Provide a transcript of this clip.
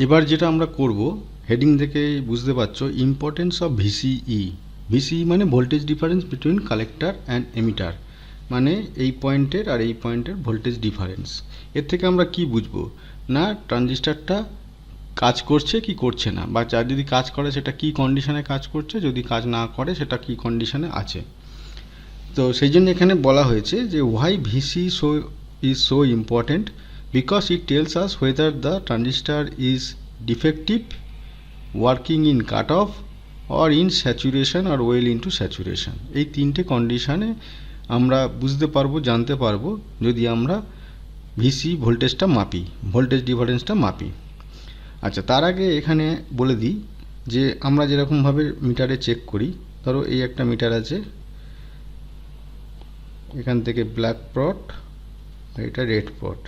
এবার যেটা আমরা করব, হেডিং থেকে বুঝতে পারছো, ইম্পর্টেন্স অফ ভিসিই। ভিসিই মানে voltage difference between collector and emitter, মানে এই পয়েন্টের আর এই পয়েন্টের ভোল্টেজ ডিফারেন্স। এর থেকে আমরা কি বুঝবো না, ট্রানজিস্টারটা কাজ করছে কি করছে না, বা যা যদি কাজ করে সেটা কি কন্ডিশনে কাজ করছে, যদি কাজ না করে সেটা কি কন্ডিশনে আছে। তো সেই জন্য এখানে বলা হয়েছে যে why VC is so important, because it tells us whether the transistor is defective, working in cut off, or in saturation, আর ওয়েল ইনটু স্যাচুরেশন। এই তিনটে কন্ডিশনে আমরা বুঝতে পারবো, জানতে পারবো, যদি আমরা ভিসি ভোল্টেজটা মাপি, ভোল্টেজ ডিফারেন্সটা মাপি। আচ্ছা, তার আগে এখানে বলে দিই যে আমরা যেরকমভাবে মিটারে চেক করি, ধরো এই একটা মিটার আছে, এখান থেকে ব্ল্যাক স্পট, এটা রেড স্পট।